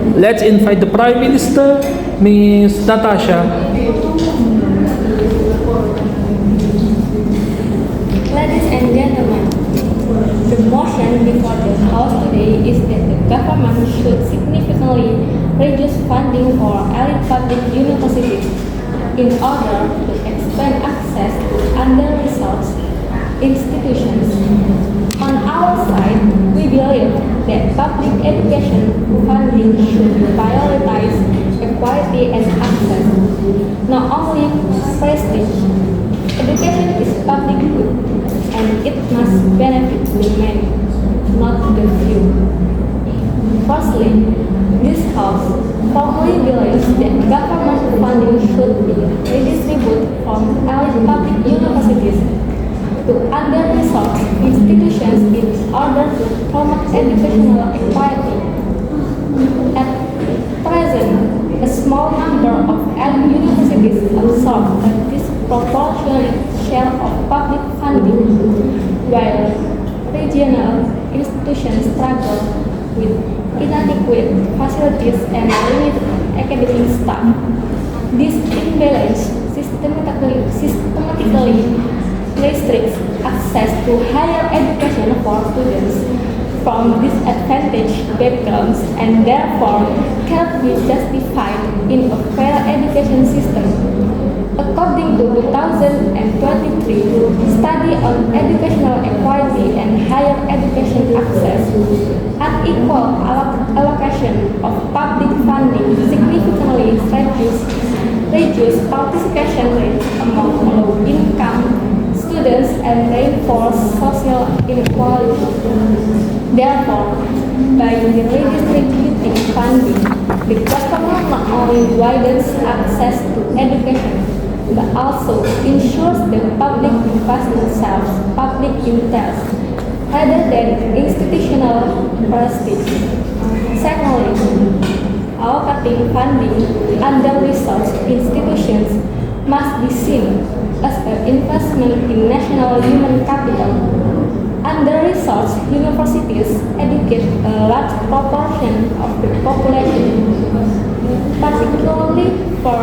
Let's invite the Prime Minister, Ms. Natasha. Ladies and gentlemen, the motion before the House today is that the government should significantly reduce funding for elite public universities in order to expand access to under-resourced institutions. On our side, we believe that public education funding should prioritize equality and access, not only prestige. Education is public good, and it must benefit the many, not the few. Firstly, this House firmly believes that government funding should be redistributed from elite public universities to under-resourced institutions in order to promote educational equality. At present, a small number of elite universities absorb a disproportionate share of public funding, while regional institutions struggle with inadequate facilities and limited academic staff. This imbalance systematically restricts access to higher education for students from disadvantaged backgrounds and therefore cannot be justified in a fair education system. According to 2023 study on educational equality and higher education access, unequal allocation of public funding significantly reduce participation rates among low-income students and reinforce social inequality. Therefore, by redistributing funding, the government not only widens access to education, but also ensures the public investment serves public interest rather than institutional prestige. Secondly, allocating funding under-resourced institutions must be seen as an investment in national human capital. Under-resourced universities educate a large proportion of the population, particularly for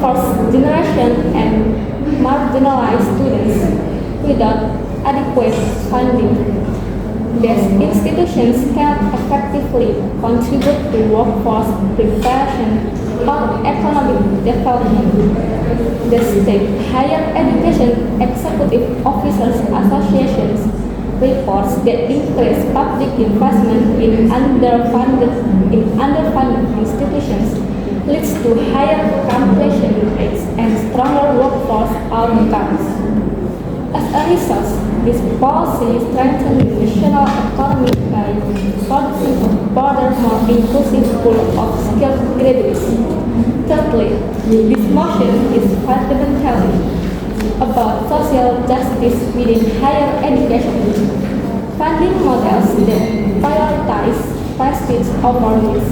first-generation and marginalized students without adequate funding. These institutions cannot effectively contribute to workforce preparation or economic development. The State Higher Education Executive Officers Associations reports that increased public investment in underfunded institutions leads to higher completion rates and stronger workforce outcomes. As a result, this policy strengthens the national economy by producing a broader, more inclusive pool of skilled graduates. Thirdly, this motion is fundamentally about social justice within higher education. Funding models that prioritize prestige over needs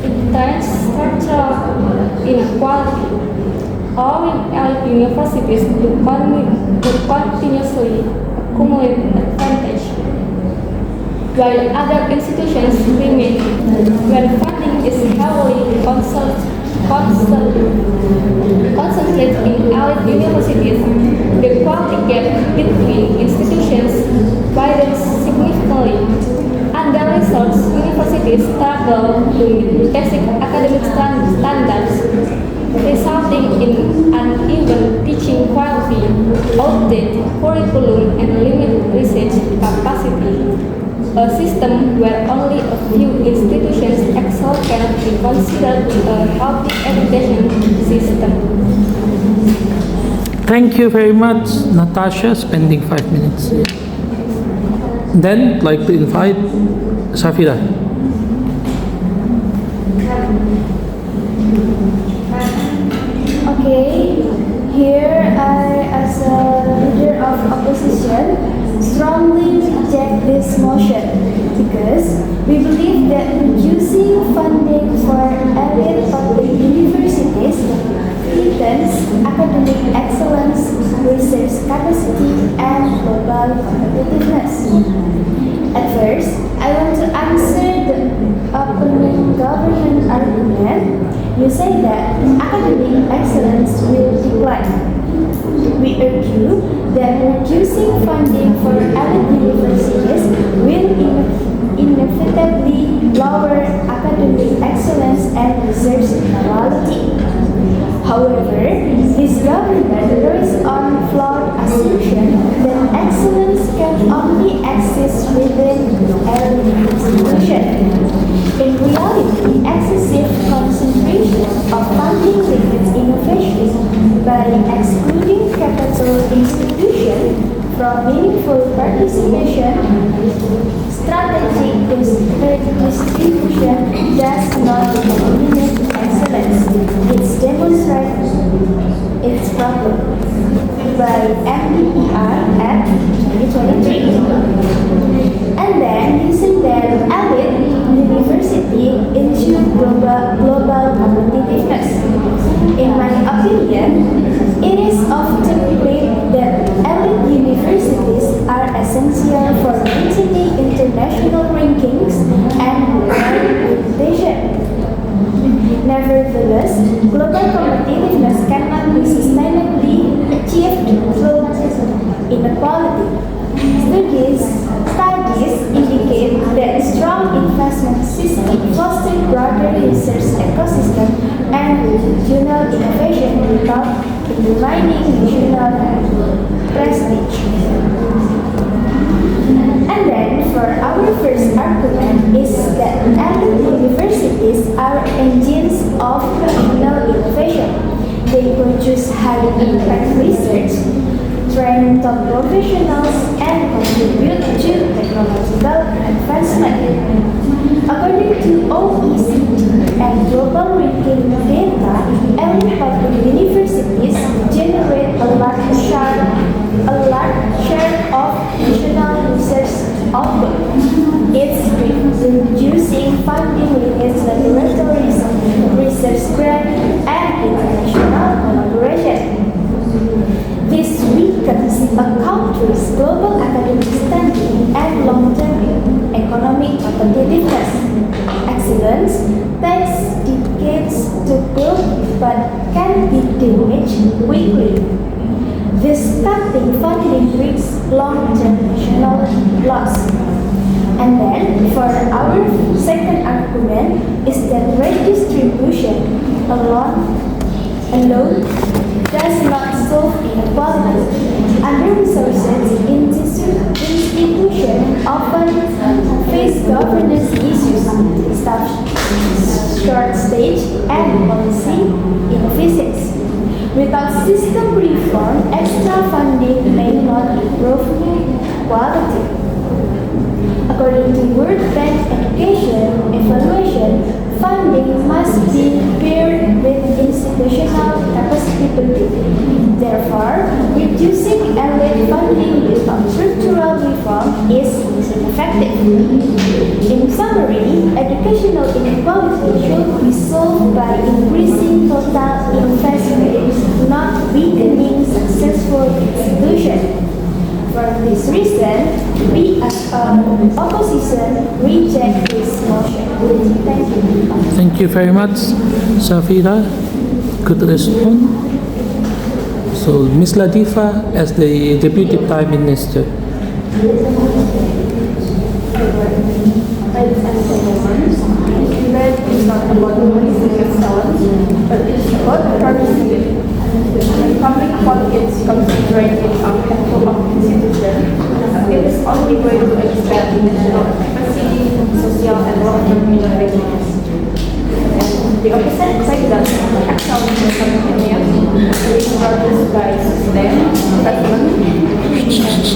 entrench structural inequality, allowing elite universities to continuously accumulate advantage, while other institutions remain. When funding is heavily concentrated in elite universities, the quality gap between institutions widens significantly. Under-resourced universities struggle to meet basic academic standards, resulting in uneven teaching quality, outdated curriculum, and limited research capacity. A system where only a few institutions excel cannot be considered a healthy education system. Thank you very much, Natasha, spending 5 minutes. Then, I'd like to invite Safira. Okay, here I, as a leader of opposition, strongly reject this motion because we believe that reducing funding for elite public universities threatens academic excellence, research capacity, and global competitiveness. At first, I want to answer the opening government argument, you say that academic excellence will decline. We argue that reducing funding for elite universities will inevitably lower academic excellence and research quality. However, this government relies on flawed assumption that excellence can only exist within elite institutions. In reality, excessive concentration of funding limits innovation by excluding capital institutions from meaningful participation. Strategic distribution does not eliminate excellence. It demonstrates its problem by MDPR at 2023. And then using their elite university into global competitiveness. In my opinion, it is often claimed that elite universities are essential for maintaining international rankings and reputation. Nevertheless, global competitiveness cannot be sustainably achieved through inequality. Studies indicate that strong investment system foster broader research ecosystem and regional innovation without undermining national prestige. And then for our first argument is that elite universities are engines of national innovation. They produce high impact research, train top professionals, and contribute to technological advancement. According to OECD and global ranking data, elite public universities generate a large share of national research output. It's reducing funding limits, laboratories, research grant, and international collaboration. This weakens a country's global academic standing and long-term economic competitiveness. Excellence takes decades to build but can be damaged quickly. This cutting funding risks long-term national loss. And then, for our second argument, is that redistribution alone does not solve inequality. Under-resourced institutions often face governance issues, staff shortage, and policy inefficiency. Without system reform, extra funding may not improve quality. According to World Bank Education Evaluation, funding must be paired with institutional capacity building. Therefore, reducing elite funding without structural reform is ineffective. In summary, educational inequality should be solved by increasing total investment, not weakening successful institutions. For this reason, we as opposition reject this motion. Thank you. Thank you very much, Safira. Good response. So, Ms. Latifa as the Deputy Prime Minister. Ladies and gentlemen, this debate is not about policing excellence, but it's about privacy. When public politics concentrated on handful of institutions, it is only going to expand national capacity, social and long-term innovations. The opposite side that excellence in some opinions is produced by sustained investment,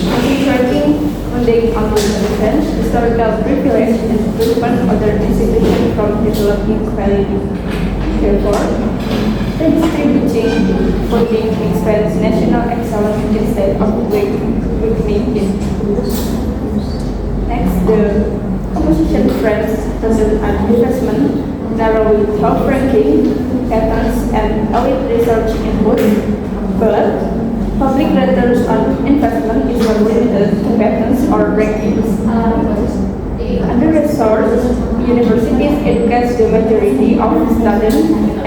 concentrating funding on defense, historical privilege, and prevent other institutions from developing quality. Therefore, redistributing funding expands national excellence instead of weakening it. Next, the opposition frames return on investment, narrowly top ranking, patents, and elite research inputs, but public returns on investment is not limited to patents or rankings. Under-resourced universities educate the majority of students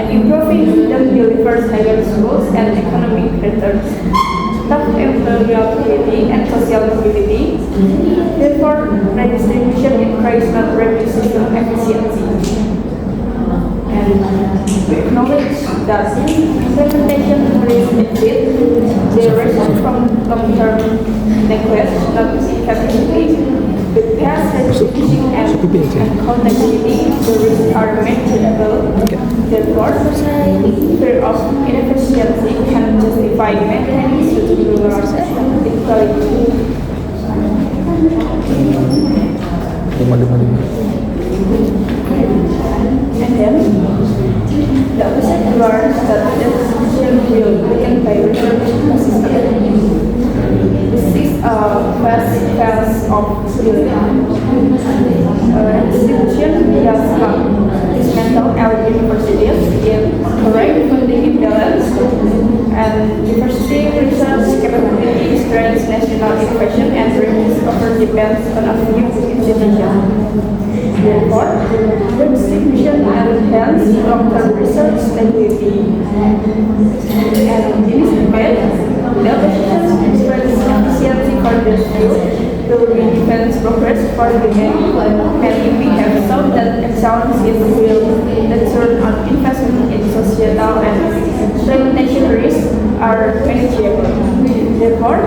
and improving them delivers higher schools and economic returns, tough employability and social mobility. Therefore, redistribution increases not revenue system efficiency. And we acknowledge that implementation risks exist. They result from long-term neglect, not capacity. With past redistribution and accountability, the risks are manageable. Therefore, fear of inefficiency can justify maintaining structural inequality. 555. And then, the opposite learns that the decision will weaken by research assistance. This is a phase of healing. Institution does not dismantle our universities in correct funding imbalance, and university research capability strengthens national innovation and reduces over-dependence on a few institutions. Therefore, redistribution enhances long-term research stability. And in this debate, the opposition strengthens efficiency for the few will redefine progress for the many. And we have shown that excellence is will return on investment in societal and implementation risks are manageable. Therefore,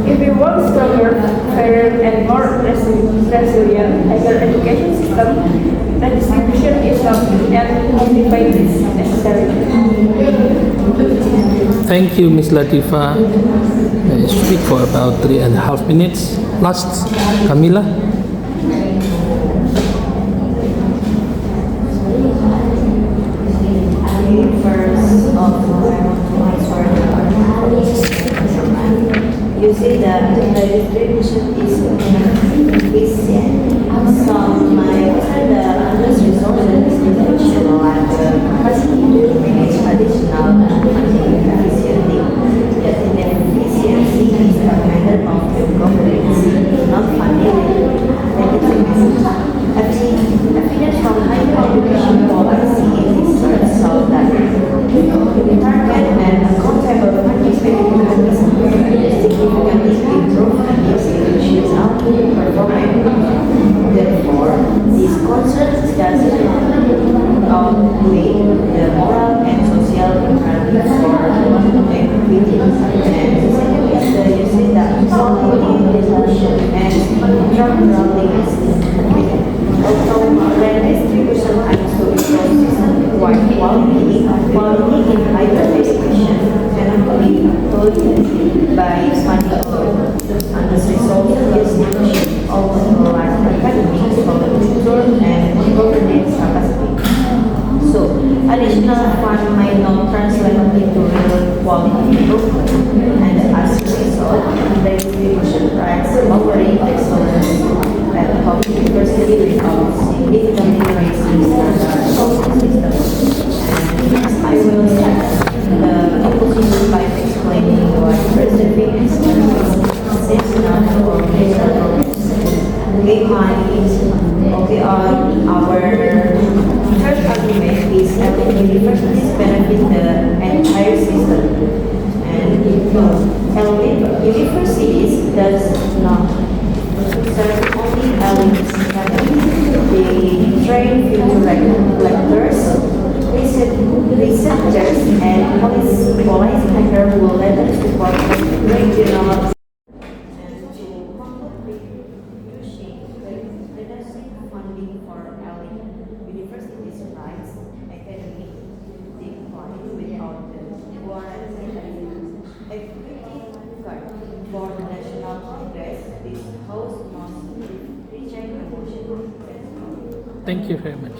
if we want stronger, fairer, and more resilient higher education system, redistribution is not and modified is necessary. Thank you, Ms. Latifa. I speak for about 3.5 minutes. Last, Camila. You say that the distribution is efficient. So my concern the under-resourced institution lack the capacity to manage additional funding efficiently. That inefficiency is a matter of the governance, not funding. Evidence from higher education policy in research shows that target and accountable funding mechanisms significantly improve institutional performance. Therefore, this concern doesn't outweigh the moral and social imperative for equity. And secondly, you say that quality resolution and structural limits. Also, redistribution aims to improve system-wide quality in higher education cannot be tolerated by funding under-resourced institutions also provide academics, culture, and governance capacity. So, additional fund might not translate into real quality improvement, and as a result, redistribution drives lowering excellence at public university without significantly raising standards of the system. And next, I will start the opposition by explaining what preserving excellence is not for major progress. Our first argument is that universities benefit the entire system, and universities does not serve only elites. They train future lecturers, researchers, and policymakers will later support regional. Funding for elite universities rise, academic decline without the warranted equity card for the National Congress. This house must reject the motion. Thank you very much.